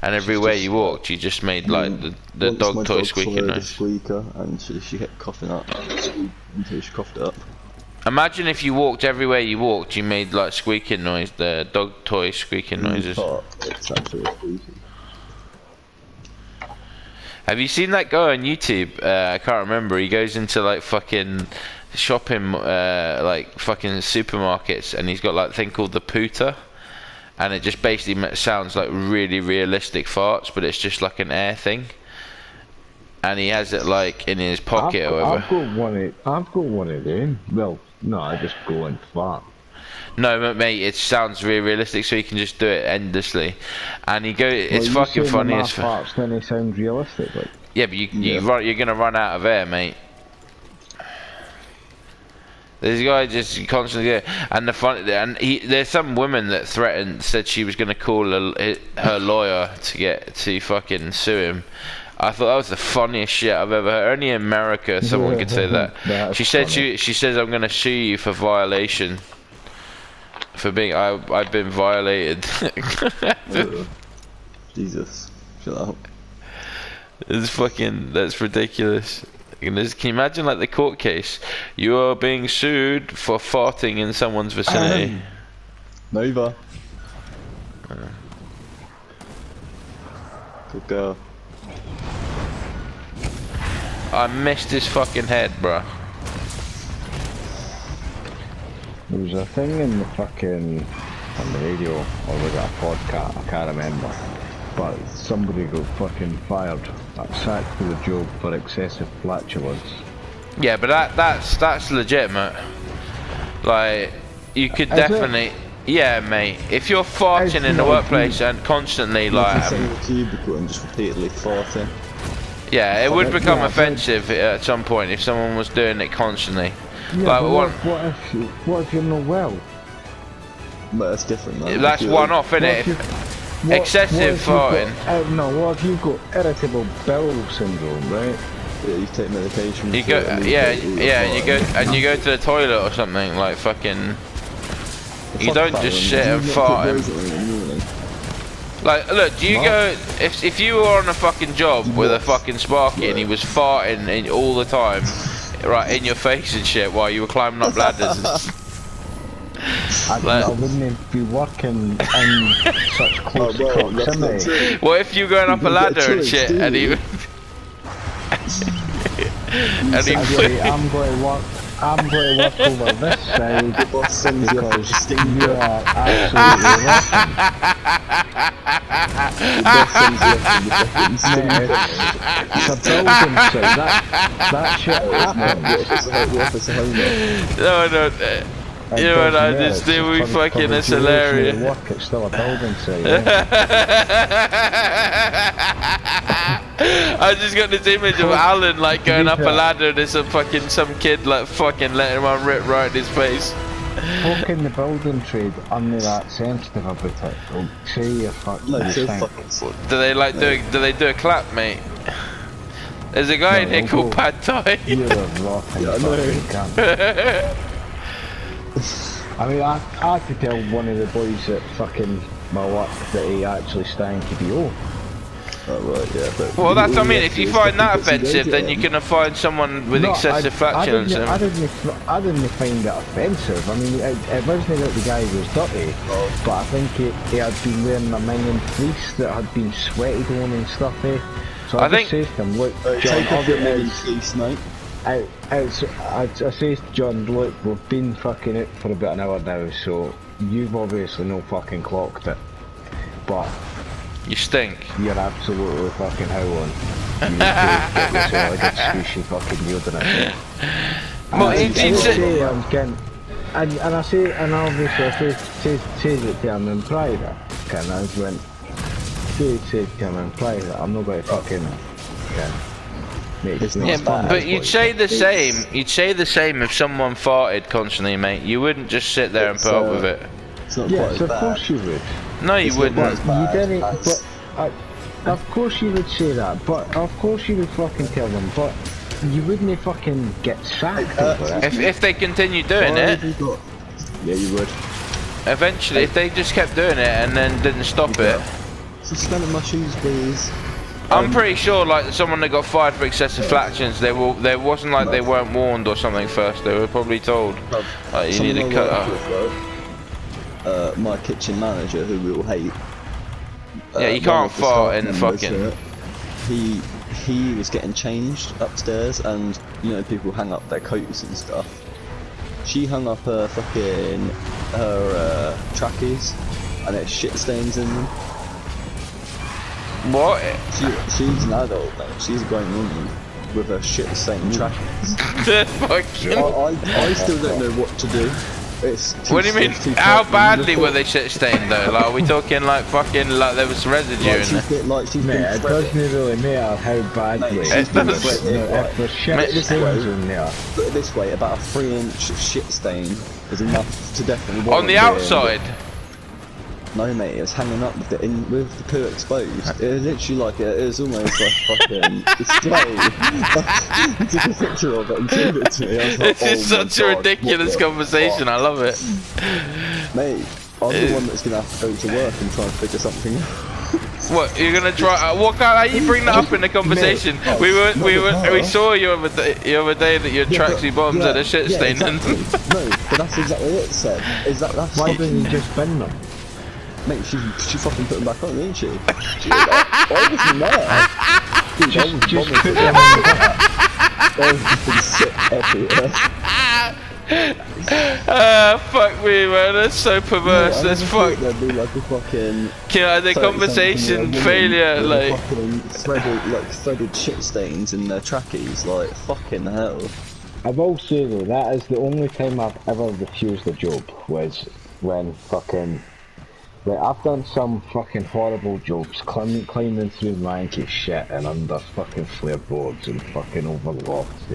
and everywhere you walked, you just made like the dog toy squeaking noise. Squeaker, and she kept coughing up until she coughed it up. Imagine if you walked everywhere you walked, you made like squeaking noise, the dog toy squeaking noises. It's actually squeaking. Have you seen that guy on YouTube? I can't remember. He goes into like fucking shopping, like fucking supermarkets, and he's got like a thing called the pooter, and it just basically sounds like really realistic farts, but it's just like an air thing. And he has it like in his pocket or whatever. I've got one of them. Well, no, I just go and fart. No, but mate, it sounds really realistic, so you can just do it endlessly. And he it's fucking funny as fuck. Farts then they sound realistic, like. Yeah, but you're gonna run out of air, mate. This guy just constantly and there's some woman that said she was gonna call her lawyer to fucking sue him. I thought that was the funniest shit I've ever heard. Only in America someone could say that. She says I'm gonna sue you for violation. For being I've been violated. Jesus, chill out. That's ridiculous. Can you imagine like the court case? You are being sued for farting in someone's vicinity. Nova. Good girl. I missed his fucking head, bruh. There was a thing in the fucking on the radio, or was it a podcast? I can't remember. But somebody got fucking fired, sacked for the job for excessive flatulence. Yeah, but that's legitimate. Like, you could definitely. Yeah, mate. If you're farting in the workplace and constantly like. Sitting in the cubicle and just repeatedly farting. Yeah, it would become offensive at some point if someone was doing it constantly. Yeah, like, what if you're not well? But that's different, man. That's one off, isn't it? Excessive farting. No, what if you've got irritable bowel syndrome, right? Yeah, you take medication. You go, and you go to the toilet or something like fucking. You don't just sit and fart. Like, look, do you go if you were on a fucking job with a fucking Sparky and he was farting all the time, right in your face and shit while you were climbing up ladders? I wouldn't be working in such close proximity. What if you're going up a ladder and shit and he... I'm going to work over this side because you are absolutely it's a building site, that shit happened. No. You know what I just do? We fucking, it's hilarious. It's still a building site. I just got this image of Alan like going up a ladder and there's some kid like fucking letting him on rip right in his face. Folk in the building trade aren't that sensitive about it. They'll say you're fucking Do they do a clap, mate? There's a guy in here called Pad Thai. You're a rocking fucking cunt. I mean, I had to tell one of the boys at fucking my work that he actually stank BO. Oh, right, yeah, but well, that's what I mean. If you find that offensive, then you can find someone with excessive flatulence. I didn't find it offensive. I mean, it wasn't that the guy was dirty, but I think he had been wearing a minging fleece that had been sweated on and stuff. So I just said to him, look, John, fleece, mate. I say to John, look, we've been fucking it for about an hour now, so you've obviously no fucking clocked it, but you stink. You're absolutely fucking howling. You need to get yourself a good squishy fucking deodorant. And I say, and obviously I says it to him in private, and I just went, say to him in private, I'm not going to fucking, but you'd say the same. You'd say the same if someone farted constantly, mate. You wouldn't just sit there and put up with it. It's not quite of course you would. No, you wouldn't. You didn't. But of course you would say that. But of course you would fucking tell them. But you wouldn't fucking get sacked over it. If they continue doing it. Yeah, you would. Eventually, if they just kept doing it and then didn't stop it. you smell my shoes, please? I'm pretty sure, like, someone that got fired for excessive flatulence, there wasn't like they weren't warned or something first. They were probably told, like, you need to cut up. My kitchen manager, who we all hate. Yeah, you can't fart in the fucking. He was getting changed upstairs, and you know people hang up their coats and stuff. She hung up her trackies, and there's shit stains in them. What? She's an adult, mate. She's a grown woman with her shit stained trackies. I still don't know what to do. What do you mean? How badly were they shit stained though? Like, are we talking like fucking like there was residue in there? Mate, it doesn't really matter how badly. If there's shit stains in there. Put it this way, about a 3-inch shit stain is enough to definitely. On the outside. No, mate, it was hanging up with the poo exposed. It was literally like it was almost like fucking display. He took a picture of it and sent it to me. I was like, This is such a ridiculous conversation. I love it. Mate, I'm the one that's gonna have to go to work and try and figure something out. What, you're gonna try? How you bring that up in the conversation? We saw you the other day that your tracksuit bottoms had a shit stain in them. No, but that's exactly what it said. That's why didn't you just bin them? Mate, she fucking put them back on, didn't she? She was like, I wasn't there. Dude, just put them on the fuck me, man. That's so perverse. That's fuck. There'd be like a fucking. The conversation failure, like. Fucking threaded shit stains in their trackies, like fucking hell. I will say though, that is the only time I've ever refused a job was when fucking. Like, I've done some fucking horrible jobs, climbing through manky shit and under fucking floorboards and fucking over lofts,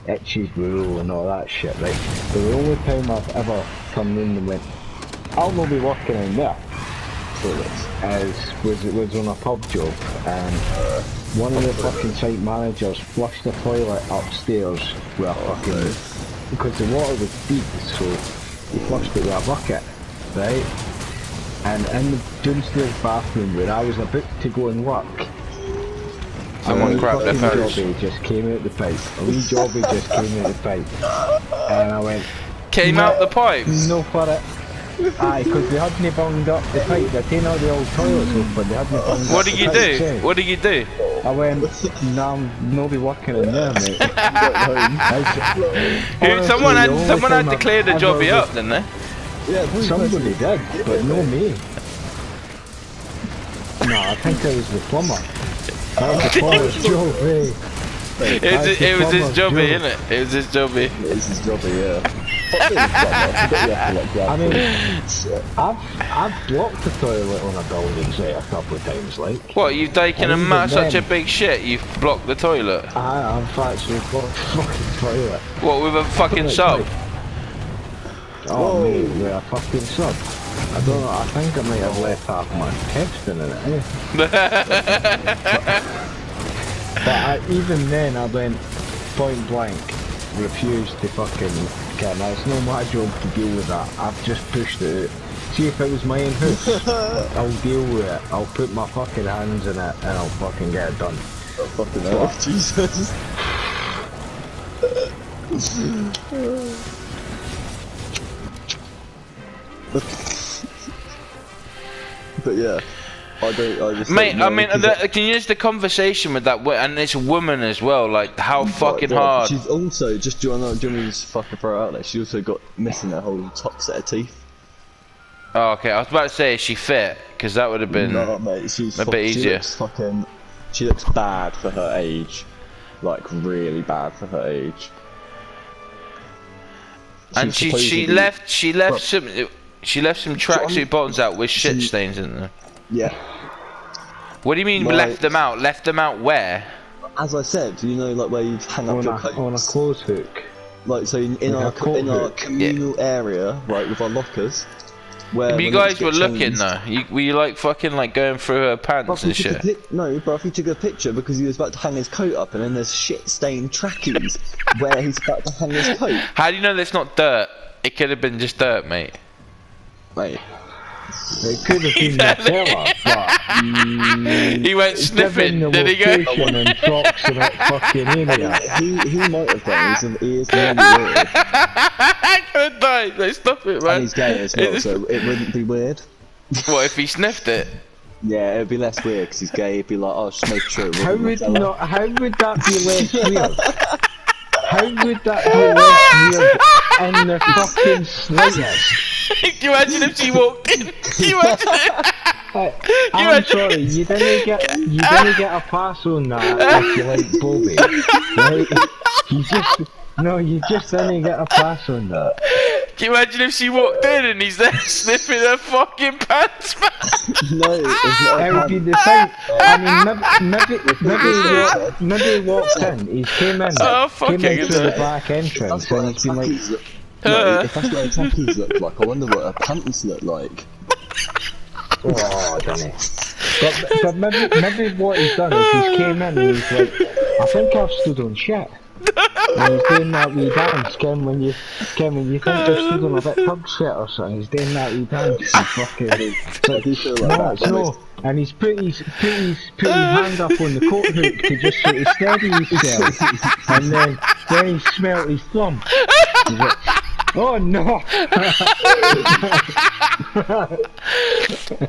itchy rule and all that shit, right? But the only time I've ever come in and went, I'll not be working in there, was on a pub job, and one of the fucking site managers flushed the toilet upstairs with a fucking, because the water was deep, so he flushed it with a bucket, right? And in the downstairs bathroom where I was about to go and work, someone grabbed their pants. Jobby just came out the pipe. A wee jobby just came out the pipe. And I went... Came out the pipes? No for it. Aye, because they hadn't bunged up the pipe. They're taking all the old toilets open. They hadn't bunged up What did you do? What did you do? I went, nah, I'm not be working in there, mate. Someone had to clear the jobby up, didn't they? Yeah, somebody did, but no me. No, I think it was the plumber. That was the plumber's job, eh? It was his jobby, innit? It was his jobby. It was his jobby, yeah. I mean, I've blocked the toilet on a building site a couple of times, like. What, you've taken such a big shit, you've blocked the toilet? I've actually blocked the fucking toilet. What, with a fucking sub? Oh, mate, with a fucking sub. I don't know, I think I might have left half my text in it, But even then, I went point blank, refused to fucking get it. It's not my job to deal with that. I've just pushed it out. See, if it was my own house, I'll deal with it. I'll put my fucking hands in it and I'll fucking get it done. Oh, fucking hell, Jesus. But yeah, mate, I mean, can you just the conversation with that and this woman as well, like how fucking hard. She's also just, do you want me to just fucking throw her out there? She also got missing her whole top set of teeth. Oh, okay, I was about to say, is she fit? Because that would have been a bit easier. She looks bad for her age, like really bad for her age. And she left some tracksuit bottoms out with shit stains in them. Yeah. What do you mean left them out? Left them out where? As I said, you know, like where you hang up your coats. On a clothes hook. Like, so in our communal area, right, with our lockers. Where you guys were looking though. Were you like fucking like going through her pants and shit? No, bro, he took a picture because he was about to hang his coat up and then there's shit stained trackies where he's about to hang his coat. How do you know that's not dirt? It could have been just dirt, mate. Mate. It could have been the fella, but he went sniffing, did he go? And approximate fucking area. He might have done. He is really weird. I could die. No, stop it, man. And he's gay as well, so it wouldn't be weird. What if he sniffed it? Yeah, it'd be less weird because he's gay. He'd be like, oh, just make sure. How would that be less weird? How would that be less weird in the fucking slightest? Can you imagine if she walked in? Can you imagine it? I'm sorry, you didn't get a pass on that if you like Bobby. Right? You just didn't get a pass on that. Can you imagine if she walked in and he's there sniffing her fucking pants back? No, it's not. It would be the same. I mean, maybe he walked in, he came in through the back entrance That's what and her he seemed like... trackies look like. If that's what her trackies look like, I wonder what her pants look like. Oh, Danny. But maybe what he's done is he's came in and he's like, I think I've stood on shit. And he's doing that wee dance, Ken, when you think you've stood on a bit pub shit or something, he's doing that wee dance. And he's put his hand up on the coat hook to just sort of steady himself, and then he smelt his thumb. He's like, oh no!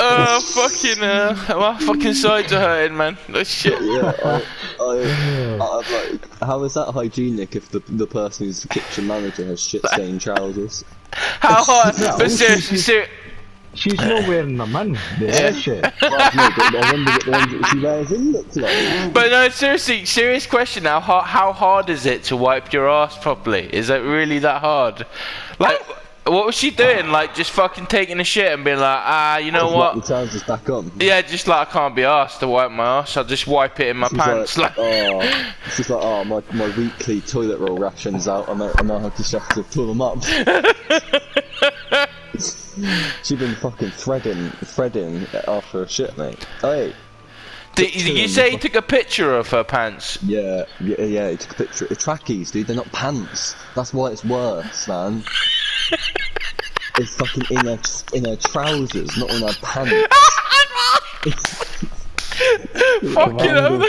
Oh fucking my fucking sides are hurting, man. Oh shit. Yeah, I'm like, how is that hygienic if the person who's the kitchen manager has shit-stained trousers? How hard? But seriously, she's not wearing them in, is she? Well, no, but I wonder what the ones that she wears in look like. But no, seriously, serious question now. How hard is it to wipe your ass properly? Is it really that hard? Like, what was she doing? Like, just fucking taking a shit and being like, you know what? The trousers back on. Yeah, just like I can't be asked to wipe my ass. I'll just wipe it in my pants. Like, she's like, oh, my weekly toilet roll rations out. I know just have to pull them up. She's been fucking threading after a shit, mate. Hey. Did you say he took a picture of her pants? Yeah, he took a picture. The trackies, dude, they're not pants. That's why it's worse, man. It's fucking in her trousers, not in her pants. Fucking hell.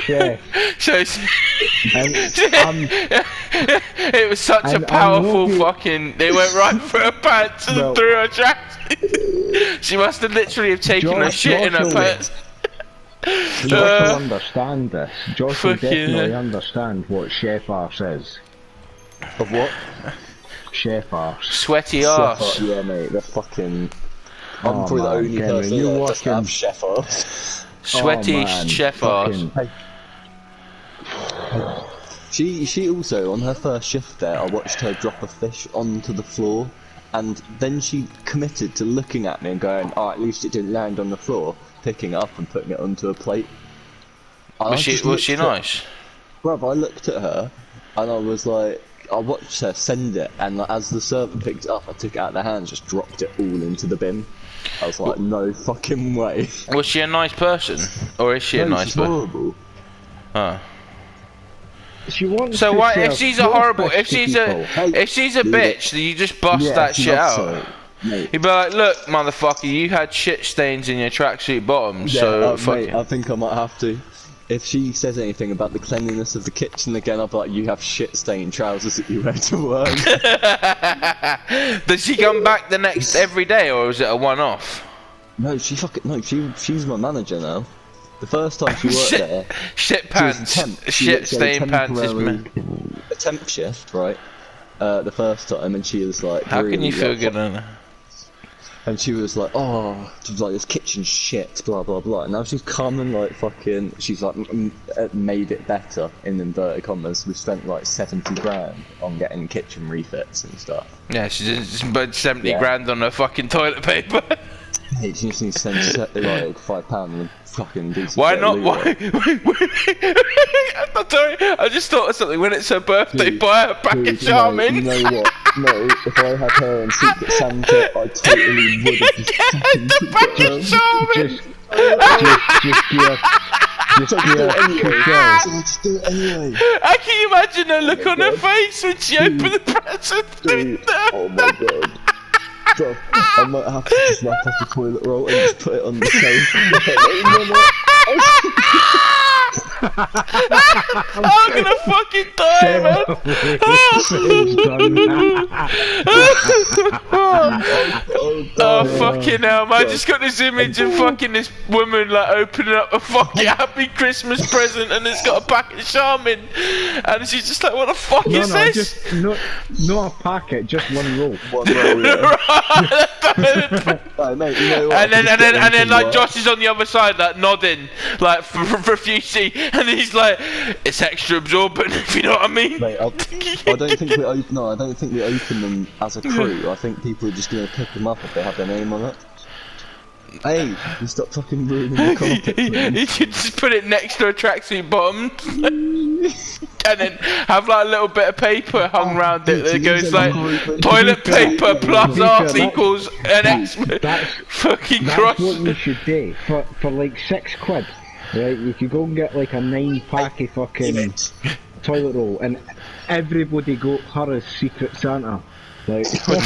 It was such a powerful fucking. They went right through her pants and through her tracks. She must have literally have taken a shit in her pants. Josh will understand this. Josh will definitely understand what chef arse is. Of what? Chef arse. Sweaty arse. Yeah, mate, they're fucking. I'm probably the only person that doesn't have chef arse. Sweaty chef arse. She also, on her first shift there, I watched her drop a fish onto the floor, and then she committed to looking at me and going, oh, at least it didn't land on the floor, picking it up and putting it onto a plate. Was she nice? Bruv, I looked at her, and I was like, I watched her send it, and as the server picked it up, I took it out of their hands, just dropped it all into the bin. I was like, no fucking way. Was she a nice person? Or is she a nice person? Horrible. Oh. So why, if she's a horrible, if she's a bitch, then you just bust that shit out. You'd be like, look, motherfucker, you had shit stains in your tracksuit bottoms, so mate, I think I might have to. If she says anything about the cleanliness of the kitchen again, I'll be like, you have shit-stained trousers that you wear to work. Does she come back every day, or is it a one-off? No, she's my manager now. The first time she worked there, shit pants, shit-stained pants is a temp shift, right? The first time, and she was like, how can you feel good on her? And she was like, oh, she was like, this kitchen shit, blah blah blah. And now she's come and like fucking, she's like made it better in inverted commas. We spent like 70 grand on getting kitchen refits and stuff. Yeah, she just spent 70 grand on her fucking toilet paper. Hey, she just needs to send like £5 and fucking decent. Why not? Why? I'm sorry, I just thought of something. When it's her birthday, buy her a pack of Charmin. You know what? No, if I had her on Secret Santa, I totally would have just fucking the pack of Charmin. Just do it anyway. How can you imagine her look on her face when she opened the present? Dude, oh my god. Bro, I might have to just wrap up the toilet roll and just put it on the shelf. I'm gonna fucking die, man. Oh fucking hell, man! I just got this image of fucking this woman like opening up a fucking happy Christmas present, and it's got a packet of Charmin, and she's just like, "What the fuck is this?" Just not a packet, just one roll. One roll, yeah. Right, mate, you know what? And then like Josh is on the other side, like nodding, like profusely, and he's like, "It's extra absorbent," if you know what I mean. Mate, I don't think we open. No, I don't think we open them as a crew. I think people are just gonna pick them up if they have their name on it. Hey, you stop fucking ruining the carpet. You should just put it next to a tracksuit bottom, and then have like a little bit of paper hung around it that goes like toilet paper plus arse equals an X. Fucking cross. That's what you should do for like £6. Right, you could go and get like a 9-pack of fucking toilet roll, and everybody go her as Secret Santa. Like, one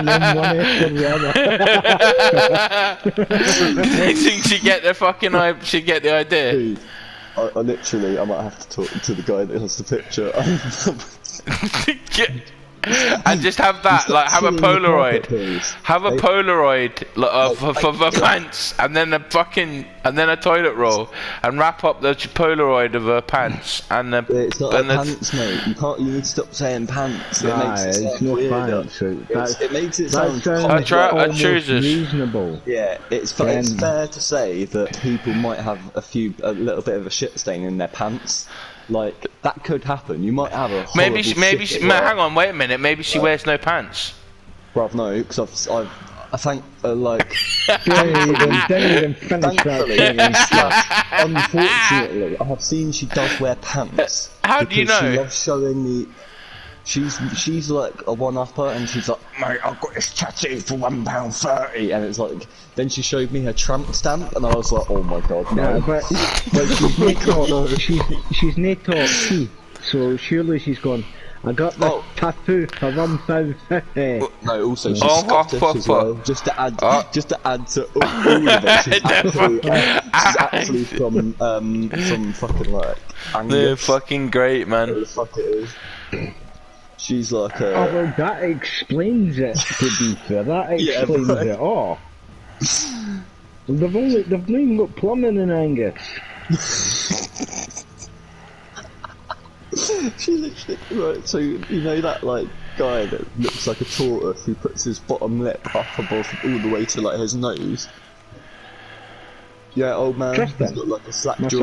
after the other. You think she get the fucking she get the idea? Dude, I literally, I might have to talk to the guy that has the picture. And just have that, like, have a Polaroid of her pants, and then a toilet roll, and wrap up the Polaroid of her pants, and it's not pants, mate. You need to stop saying pants. It makes it sound weird. It makes it sound reasonable. Yeah, it's fair to say that people might have a little bit of a shit stain in their pants. Like, that could happen. You might have a maybe she hang on, wait a minute. Maybe she wears no pants. Bruv, no, because I think like. Unfortunately, I have seen she does wear pants. How do you know? She loves showing me. She's like a one-upper, and she's like, mate, I've got this tattoo for £1.30, and it's like, then she showed me her tramp stamp, and I was like, oh my god, no. Yeah, but she's not top key, so surely she's gone, I got the tattoo for £1.50. No, also she's Scottish as well, just to add to all of it, she's actually from fucking like Angus. They're fucking great, man. What the fuck it is. She's like a... Oh, well, that explains it, to be fair. That explains it. Oh. They've not even got plumbing in Angus. She literally... Right, so, you know that, like, guy that looks like a tortoise who puts his bottom lip up above all the way to, like, his nose? Yeah, old man. He's got, like, a slack jaw.